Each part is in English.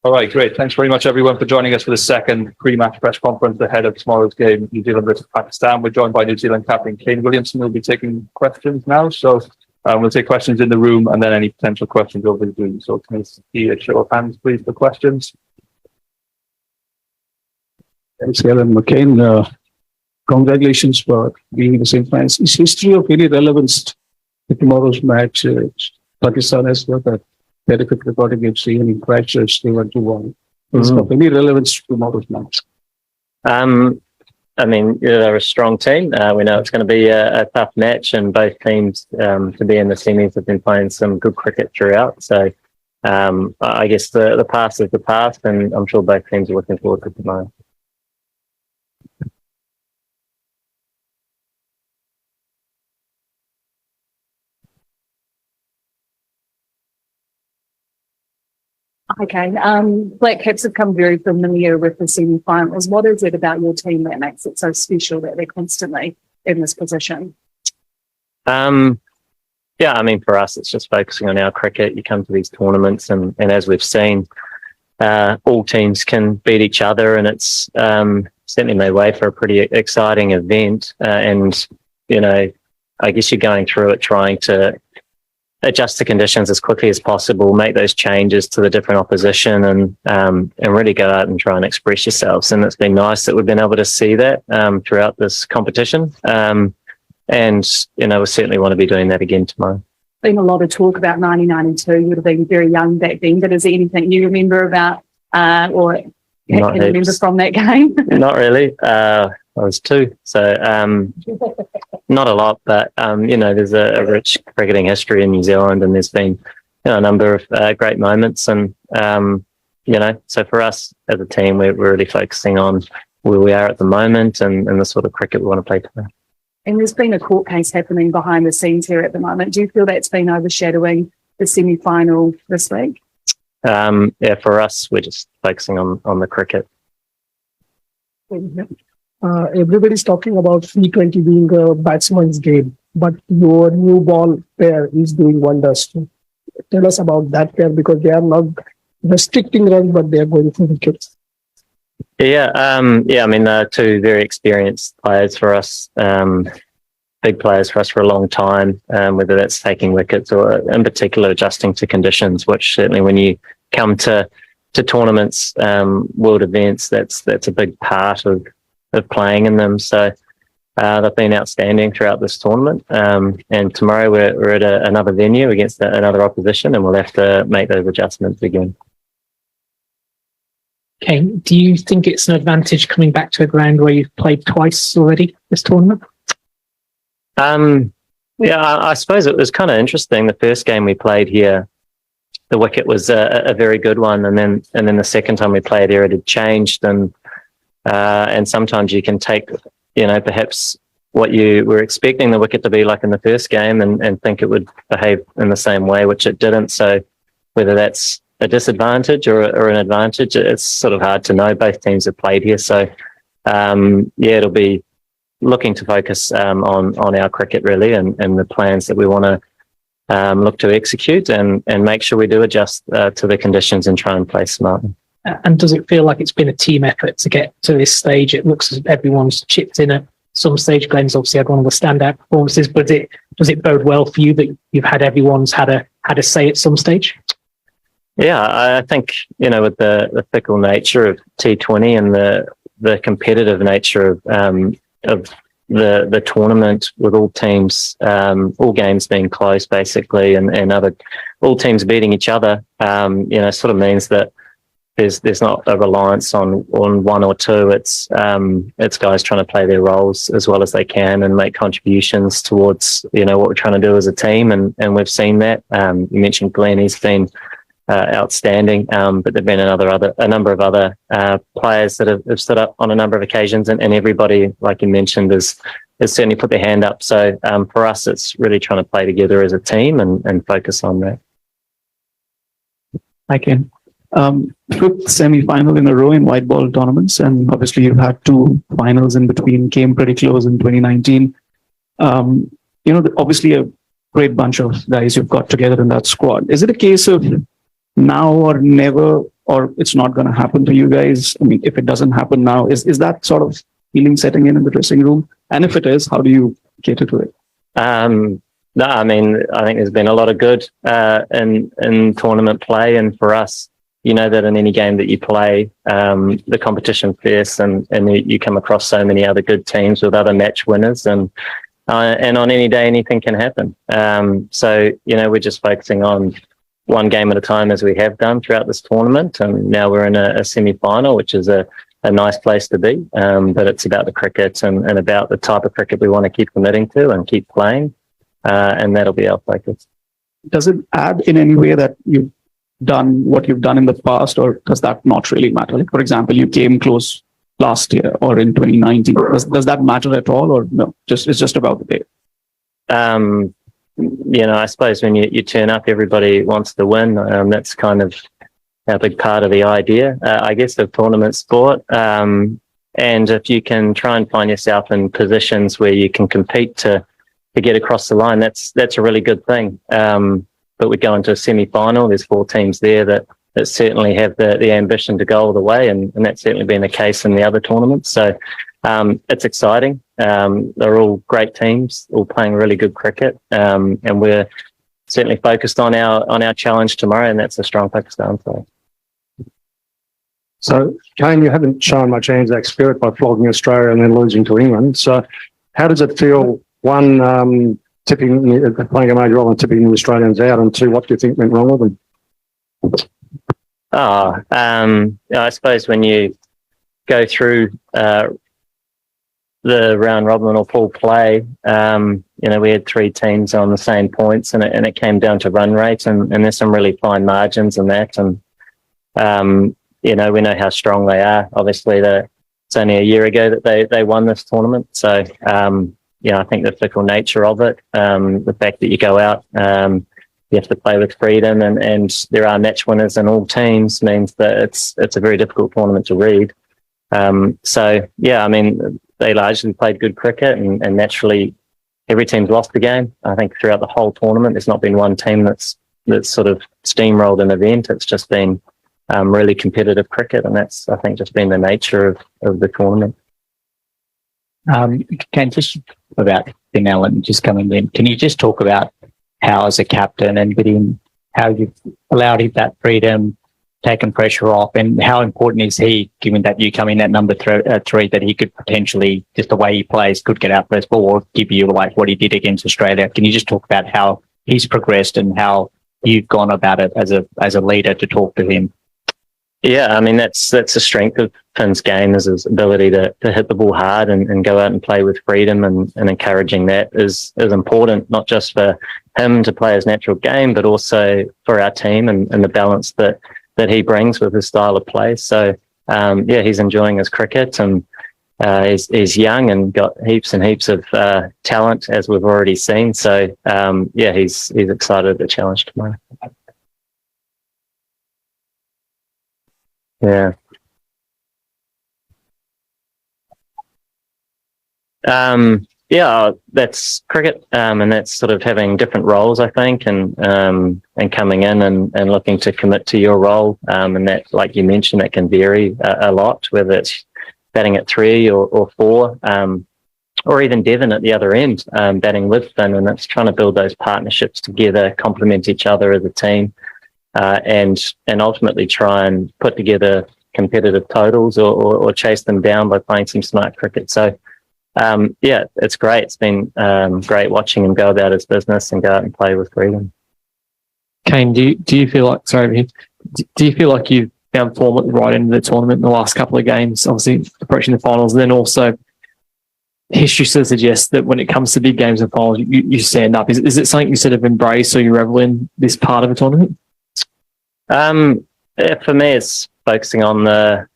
All right, great. Thanks very much, everyone, for joining us for the second pre-match press conference ahead of tomorrow's game, New Zealand versus Pakistan. We're joined by New Zealand captain Kane Williamson. We'll be taking questions now. So we'll take questions in the room and then any potential questions over the Zoom. So can I see a show of hands, please, for questions? Thanks, Alan McCain. Congratulations for being in the semi-finals. Is history of any relevance to tomorrow's match? Pakistan has got a terrific record against any crashes. They went to one. Is of any relevance to tomorrow's match? I mean, they're a strong team. We know it's going to be a tough match, and both teams to be in the semis have been playing some good cricket throughout. So I guess the past is the past, and I'm sure both teams are looking forward to tomorrow. Okay, Black Caps have come very familiar with the semi-finals. What is it about your team that makes it so special that they're constantly in this position? Yeah, I mean, for us, it's just focusing on our cricket. You come to these tournaments, and as we've seen, all teams can beat each other, and it's certainly made way for a pretty exciting event. And, you know, I guess you're going through it trying to adjust to conditions as quickly as possible, make those changes to the different opposition, and really go out and try and express yourselves. And it's been nice that we've been able to see that throughout this competition. And, you know, we certainly want to be doing that again tomorrow. Been a lot of talk about 1992. You would have been very young back then, but is there anything you remember about or can remember from that game? Not really. I was 2, so not a lot, but you know, there's a rich cricketing history in New Zealand, and there's been, you know, a number of great moments, and you know, so for us as a team, we're really focusing on where we are at the moment and the sort of cricket we want to play today. And there's been a court case happening behind the scenes here at the moment. Do you feel that's been overshadowing the semi-final this week? Yeah, for us, we're just focusing on the cricket. Everybody's talking about T20 being a batsman's game, but your new ball pair is doing wonders. Tell us about that pair, because they are not restricting runs, but they are going for wickets. Yeah, I mean, they're 2 very experienced players for us, big players for us for a long time, whether that's taking wickets or in particular adjusting to conditions, which certainly when you come to tournaments, world events, that's a big part of playing in them. So they've been outstanding throughout this tournament. And tomorrow we're at another venue against another opposition, and we'll have to make those adjustments again. Kane, do you think it's an advantage coming back to a ground where you've played twice already this tournament? Yeah, I suppose it was kind of interesting. The first game we played here, the wicket was a very good one, and then the second time we played here, it had changed, and sometimes you can take, you know, perhaps what you were expecting the wicket to be like in the first game and think it would behave in the same way, which it didn't. So whether that's a disadvantage or an advantage, it's sort of hard to know. Both teams have played here. So, yeah, it'll be looking to focus on our cricket really, and the plans that we want to look to execute and make sure we do adjust to the conditions and try and play smartly. And does it feel like it's been a team effort to get to this stage? It looks as if everyone's chipped in at some stage. Glenn's obviously had one of the standout performances, but does it bode well for you that you've had everyone's had a say at some stage? Yeah, I think, you know, with the fickle nature of T20 and the competitive nature of the tournament, with all teams, all games being close basically, and all teams beating each other, you know, sort of means that there's not a reliance on one or two. It's guys trying to play their roles as well as they can and make contributions towards, you know, what we're trying to do as a team, and we've seen that. You mentioned Glenn, he's been outstanding, but there've been a number of other players that have stood up on a number of occasions, and everybody, like you mentioned, has certainly put their hand up. So for us, it's really trying to play together as a team and focus on that. I can. Fifth semi-final in a row in white ball tournaments, and obviously you've had 2 finals in between, came pretty close in 2019. You know, obviously a great bunch of guys you've got together in that squad. Is it a case of now or never, or it's not going to happen to you guys? I mean, if it doesn't happen now, is that sort of feeling setting in the dressing room? And if it is, how do you cater to it? No, I mean, I think there's been a lot of good in tournament play, and for us, you know that in any game that you play, the competition fierce, and you come across so many other good teams with other match winners, and on any day anything can happen. So you know, we're just focusing on one game at a time, as we have done throughout this tournament, and now we're in a semi-final, which is a nice place to be. But it's about the cricket and about the type of cricket we want to keep committing to and keep playing, and that'll be our focus. Does it add in any way that you've done what you've done in the past, or does that not really matter? Like, for example, you came close last year or in 2019. Does that matter at all, or no? It's just about the day. You know, I suppose when you turn up, everybody wants to win. That's kind of a big part of the idea, I guess, of tournament sport. And if you can try and find yourself in positions where you can compete to get across the line, that's a really good thing. But we go into a semi-final. There's 4 teams there that certainly have the ambition to go all the way, and that's certainly been the case in the other tournaments. So it's exciting. They're all great teams, all playing really good cricket, and we're certainly focused on our challenge tomorrow, and that's a strong Pakistan side. So, Kane, you haven't shown much Anzac spirit by flogging Australia and then losing to England. So, how does it feel? One, playing a major role in tipping the Australians out, and 2, what do you think went wrong with them? I suppose when you go through the round robin or pool play, you know, we had 3 teams on the same points, and it came down to run rate, and there's some really fine margins in that, and you know, we know how strong they are. Obviously, it's only a year ago that they won this tournament, so you know, I think the fickle nature of it, the fact that you go out, you have to play with freedom, and there are match winners in all teams, means that it's a very difficult tournament to read. So yeah, I mean, they largely played good cricket, and naturally every team's lost the game. I think throughout the whole tournament, there's not been one team that's sort of steamrolled an event. It's just been really competitive cricket, and that's, I think, just been the nature of the tournament. Can just about Finel and just coming in, can you just talk about how, as a captain, and with him, how you've allowed him that freedom, taken pressure off, and how important is he, given that you come in at number 3, that he could potentially, just the way he plays, could get out first ball or give you like what he did against Australia? Can you just talk about how he's progressed and how you've gone about it as a leader to talk to him? Yeah, I mean, that's the strength of Finn's game, is his ability to hit the ball hard and go out and play with freedom, and encouraging that is important, not just for him to play his natural game, but also for our team and the balance that he brings with his style of play. So yeah, he's enjoying his cricket, and he's young and got heaps and heaps of talent, as we've already seen. So yeah, he's excited at the challenge tomorrow. Yeah. Yeah, that's cricket, and that's sort of having different roles, I think, and coming in and looking to commit to your role, and that, like you mentioned, that can vary a lot, whether it's batting at 3 or 4, or even Devon at the other end, batting with Finn, and it's trying to build those partnerships together, complement each other as a team, and ultimately try and put together competitive totals or chase them down by playing some smart cricket. So yeah, it's great. It's been great watching him go about his business and go out and play with freedom. Kane, do you feel like, do you feel like you've found form at the right end of the tournament in the last couple of games, obviously approaching the finals, and then also history sort of suggests that when it comes to big games and finals, you stand up. Is it something you sort of embrace or you revel in this part of the tournament? For me, it's focusing on the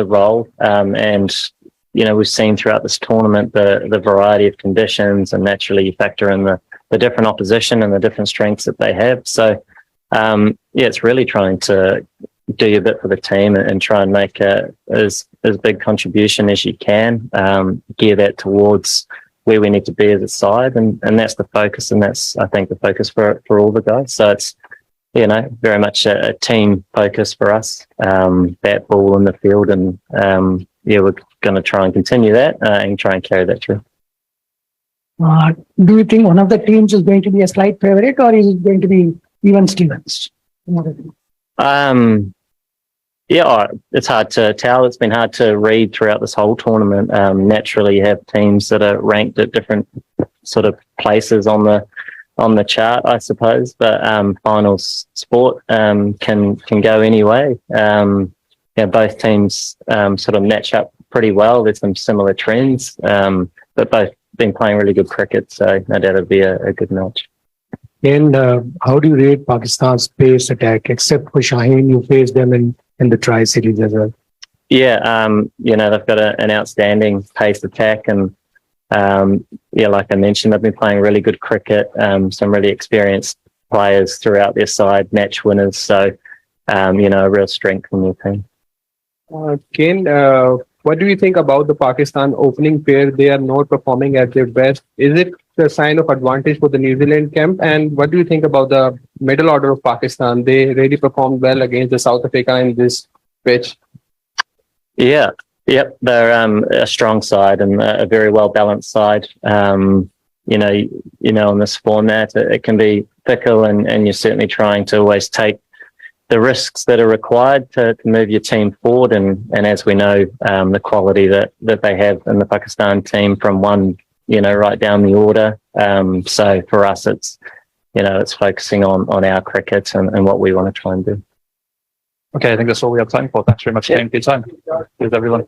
role, and you know, we've seen throughout this tournament the variety of conditions, and naturally you factor in the different opposition and the different strengths that they have. So yeah, it's really trying to do your bit for the team and try and make as big contribution as you can, gear that towards where we need to be as a side, and that's the focus, and that's, I think, the focus for all the guys. So it's, very much a team focus for us. Bat, ball in the field, and we're going to try and continue that and try and carry that through. Do you think one of the teams is going to be a slight favorite, or is it going to be even Stevens? It's hard to tell. It's been hard to read throughout this whole tournament. Naturally, you have teams that are ranked at different sort of places on the chart, I suppose. But finals sport can go any way. Both teams sort of match up pretty well. There's some similar trends, but both been playing really good cricket, so no doubt it'll be a good match. And how do you rate Pakistan's pace attack? Except for Shaheen, you faced them in the Tri-Series as well. Yeah, they've got an outstanding pace attack, and like I mentioned, they've been playing really good cricket. Some really experienced players throughout their side, match winners. So, a real strength in their team. Kane, what do you think about the Pakistan opening pair? They are not performing at their best. Is it a sign of advantage for the New Zealand camp? And what do you think about the middle order of Pakistan? They really performed well against the South Africa in this pitch. Yeah, yep, they're a strong side and a very well balanced side. In this format, it can be fickle, and you're certainly trying to always take the risks that are required to move your team forward. And as we know, the quality that they have in the Pakistan team from one, right down the order. So for us, it's focusing on our cricket and what we want to try and do. Okay, I think that's all we have time for. Thanks very much, Kane, for your time. Cheers, everyone.